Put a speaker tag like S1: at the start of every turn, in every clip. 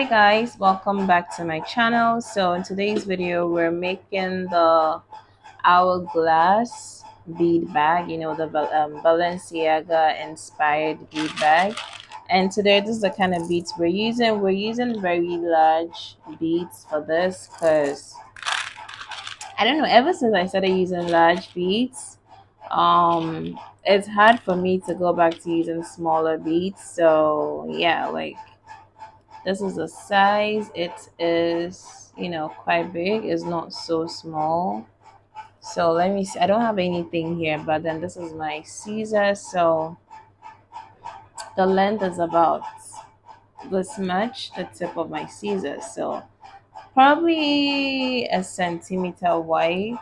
S1: Hey guys, welcome back to my channel. So in today's video we're making the hourglass bead bag, the Balenciaga inspired bead bag. And today this is the kind of beads we're using very large beads for this because I don't know, ever since I started using large beads, it's hard for me to go back to using smaller beads. So yeah, like this is a size. It is, quite big. It's not so small. So let me see. I don't have anything here, but then this is my scissors. So the length is about this much, the tip of my scissors. So probably a centimeter wide,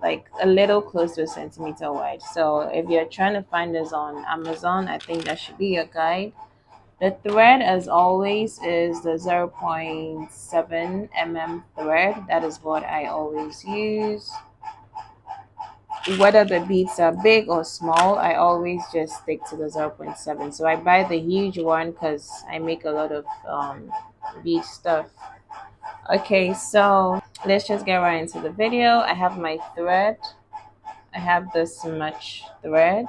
S1: like a little close to a centimeter wide. So if you're trying to find this on Amazon, I think that should be your guide. The thread, as always, is the 0.7 mm thread. That is what I always use. Whether the beads are big or small, I always just stick to the 0.7. So I buy the huge one because I make a lot of bead stuff. Okay, so let's just get right into the video. I have my thread. I have this much thread,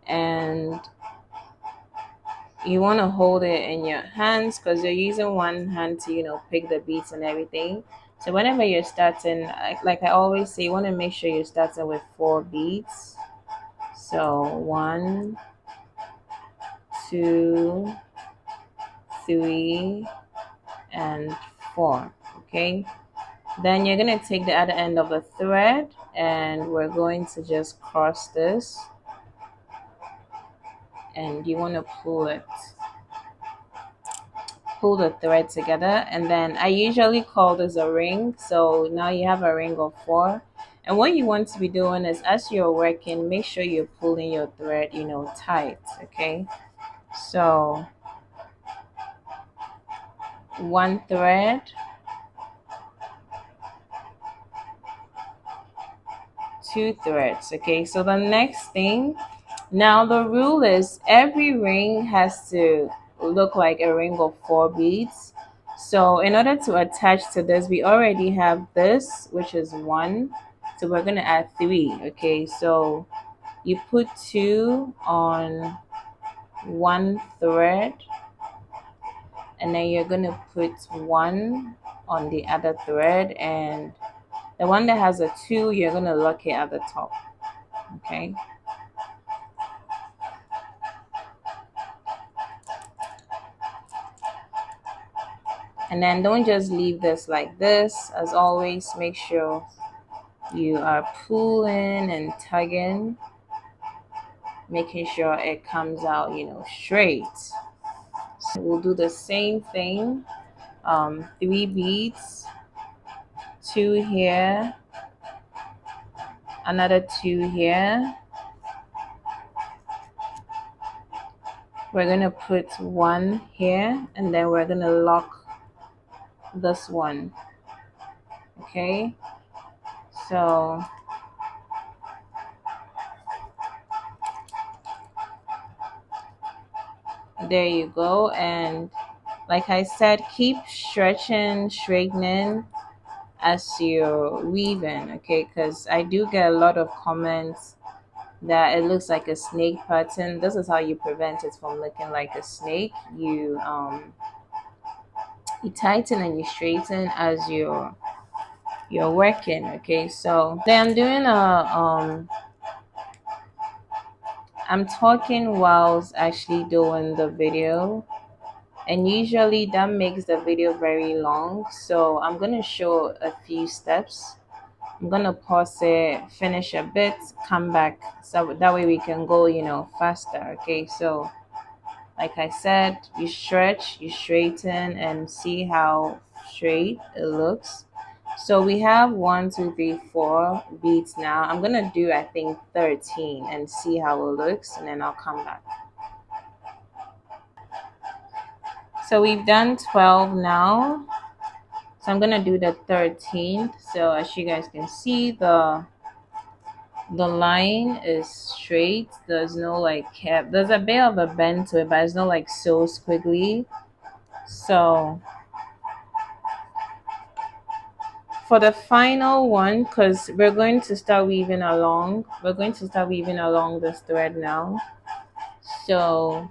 S1: and you want to hold it in your hands because you're using one hand to pick the beads and everything. So whenever you're starting, like I always say, you want to make sure you're starting with 4 beads. So 1, 2, 3, and 4. Okay, then you're going to take the other end of the thread and we're going to just cross this, and you want to pull the thread together. And then I usually call this a ring. So now you have a ring of 4, and what you want to be doing is, as you're working, make sure you're pulling your thread tight. Okay, so 1 thread, 2 threads. Okay, so the next thing, now the rule is every ring has to look like a ring of 4 beads. So in order to attach to this, we already have this, which is 1. So we're going to add 3. Okay, so you put 2 on 1 thread, and then you're going to put 1 on the other thread, and the one that has a 2, you're going to lock it at the top. Okay. And then don't just leave this like this. As always, make sure you are pulling and tugging, making sure it comes out straight. So we'll do the same thing. 3 beads, 2 here, another 2 here. We're gonna put 1 here, and then we're gonna lock this one. Okay, so there you go. And like I said, keep stretching, straightening as you're weaving. Okay, because I do get a lot of comments that it looks like a snake pattern. This is how you prevent it from looking like a snake. You tighten and you straighten as you're working. Okay, so then I'm talking whilst actually doing the video, and usually that makes the video very long. So I'm gonna show a few steps. I'm gonna pause it, finish a bit, come back, so that way we can go faster. Okay, so like I said, you stretch, you straighten, and see how straight it looks. So we have 1, 2, 3, 4 beads now. I'm gonna do, I think, 13 and see how it looks, and then I'll come back. So we've done 12 now. So I'm gonna do the 13th. So as you guys can see, the line is straight. There's no like cap. There's a bit of a bend to it, but it's not like so squiggly. So For the final one, because we're going to start weaving along this thread now. So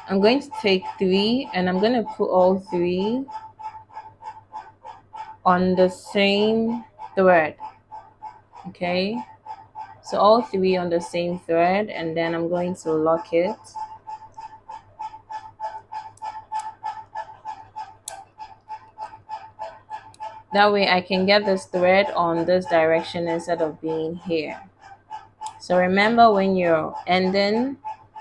S1: I'm going to take three and I'm going to put all three on the same thread. Okay, so all three on the same thread, and then I'm going to lock it. That way I can get this thread on this direction instead of being here. So remember, when you're ending,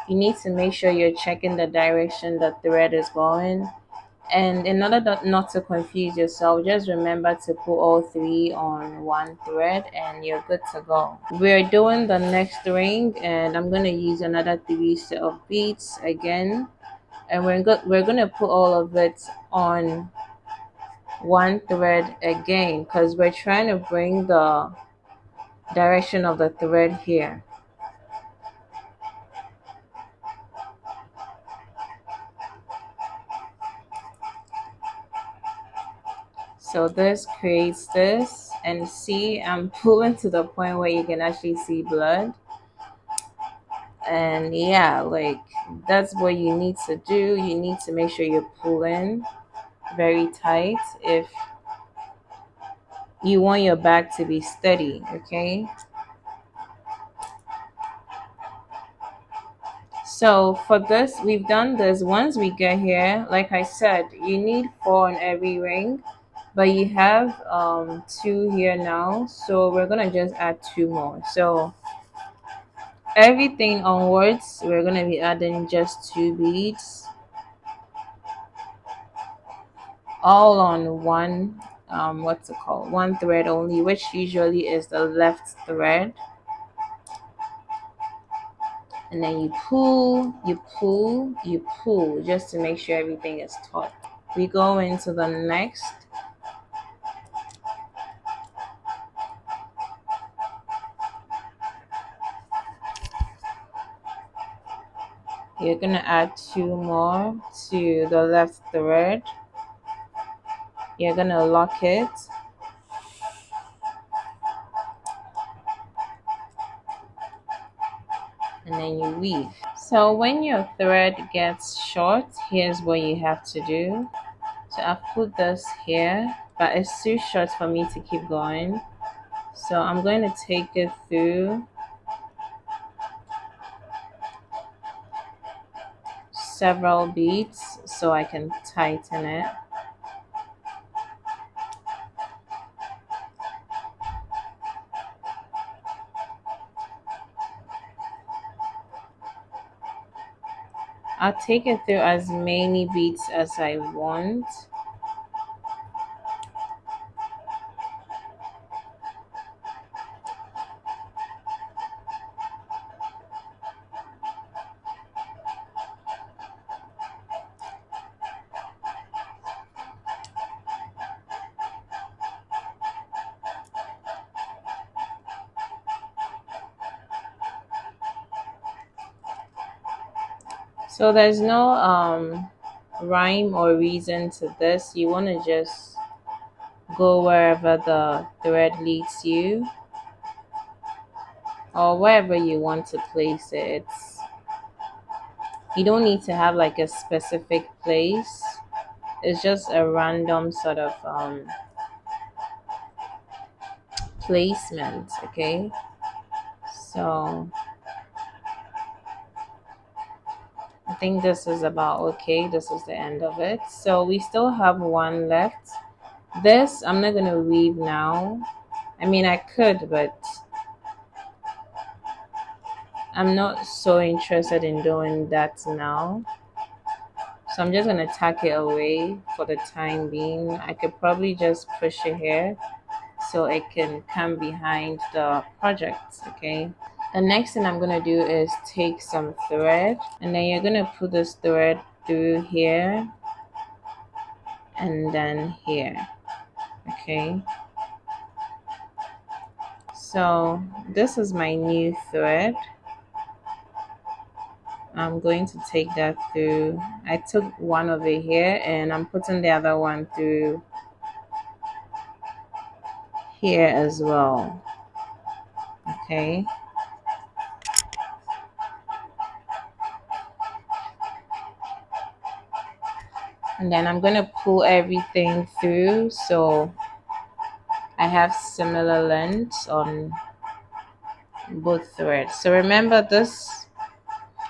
S1: you need to make sure you're checking the direction the thread is going. And in order not to confuse yourself, just remember to put all three on one thread and you're good to go. We're doing the next ring and I'm going to use another 3 set of beads again. And we're going to put all of it on one thread again because we're trying to bring the direction of the thread here. So this creates this, and see, I'm pulling to the point where you can actually see blood. And yeah, like that's what you need to do. You need to make sure you're pulling very tight if you want your bag to be steady, okay? So for this, we've done this. Once we get here, like I said, you need 4 on every ring, but you have 2 here now, so we're gonna just add 2 more. So everything onwards, we're gonna be adding just 2 beads, all on one what's it called, one thread only, which usually is the left thread. And then you pull, you pull, you pull, just to make sure everything is taut. We go into the next. You're gonna add 2 more to the left thread. You're gonna lock it. And then you weave. So when your thread gets short, here's what you have to do. So I've put this here, but it's too short for me to keep going. So I'm going to take it through several beads so I can tighten it. I'll take it through as many beads as I want. So there's no rhyme or reason to this. You want to just go wherever the thread leads you, or wherever you want to place it. You don't need to have like a specific place. It's just a random sort of placement, okay? So I think this is about okay. This is the end of it. So we still have one left. This I'm not gonna weave now. I mean, I could, but I'm not so interested in doing that now. So I'm just gonna tack it away for the time being. I could probably just push it here so it can come behind the project, okay? The next thing I'm gonna do is take some thread, and then you're gonna put this thread through here and then here, okay? So this is my new thread. I'm going to take that through. I took one over here and I'm putting the other one through here as well. Okay, and then I'm gonna pull everything through so I have similar lengths on both threads. So remember, this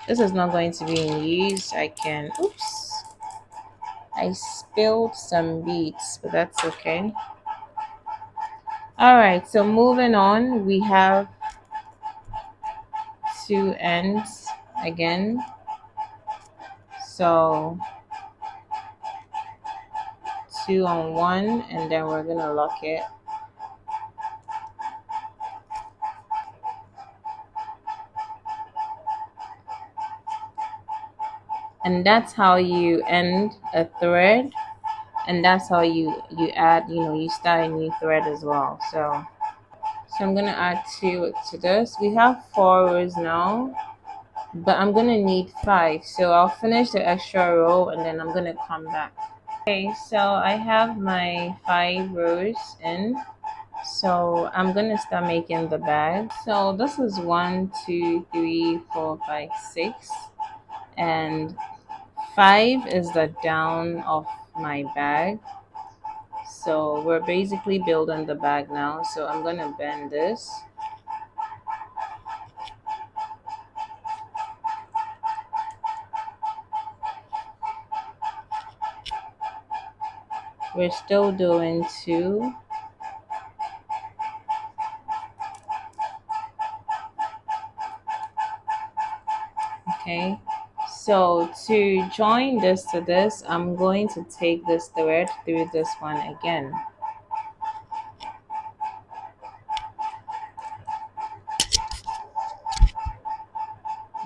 S1: is not going to be in use. I can, oops, I spilled some beads, but that's okay. All right, so moving on, we have two ends again. So two on one, and then we're gonna lock it. And that's how you end a thread, and that's how you add, you start a new thread as well. So I'm gonna add two to this. We have 4 rows now, but I'm gonna need 5, so I'll finish the extra row and then I'm gonna come back. Okay, so I have my 5 rows in, so I'm gonna start making the bag. So this is 1, 2, 3, 4, 5, 6, and 5 is the down of my bag. So we're basically building the bag now, so I'm gonna bend this. We're still doing 2. Okay, so to join this to this, I'm going to take this thread through this one again.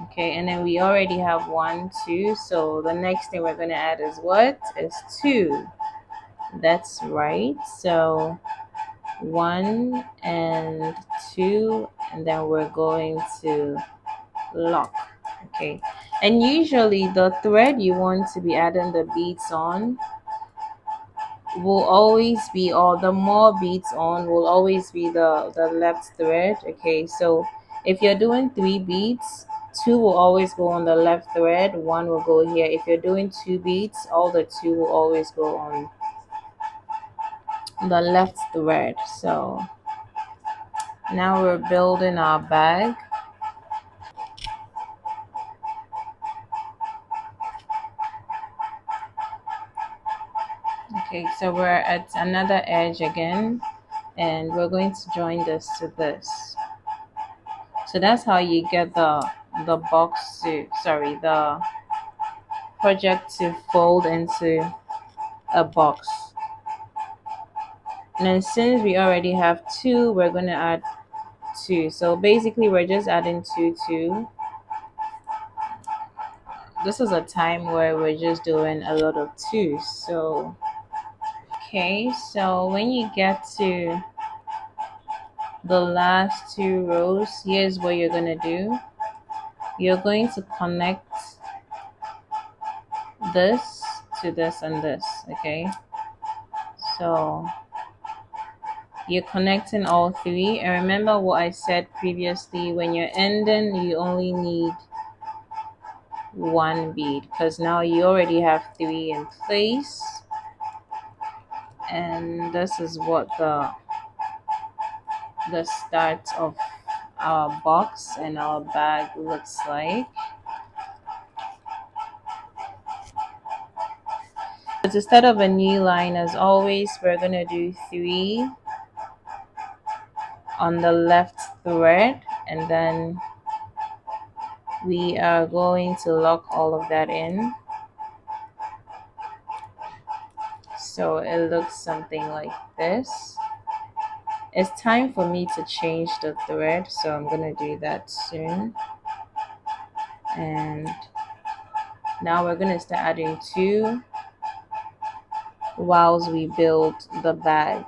S1: Okay, and then we already have 1, 2, so the next thing we're going to add is what? Is 2. That's right. So 1 and 2, and then we're going to lock. Okay, and usually the thread you want to be adding the beads on will always be, or the more beads on will always be the left thread. Okay, so if you're doing 3 beads, 2 will always go on the left thread, 1 will go here. If you're doing 2 beads, all the 2 will always go on the left thread. So now we're building our bag. Okay, so we're at another edge again, and we're going to join this to this. So that's how you get the box to, sorry, the project to fold into a box. And then since we already have 2, we're going to add 2. So basically we're just adding 2, 2. This is a time where we're just doing a lot of 2s. So okay, so when you get to the last 2 rows, here's what you're going to do. You're going to connect this to this and this. Okay, so you're connecting all 3, and remember what I said previously, when you're ending you only need 1 bead, because now you already have 3 in place. And this is what the start of our box and our bag looks like. To start off a new line, as always, we're going to do 3 on the left thread, and then we are going to lock all of that in. So it looks something like this. It's time for me to change the thread, so I'm going to do that soon. And now we're going to start adding 2 whilst we build the bag.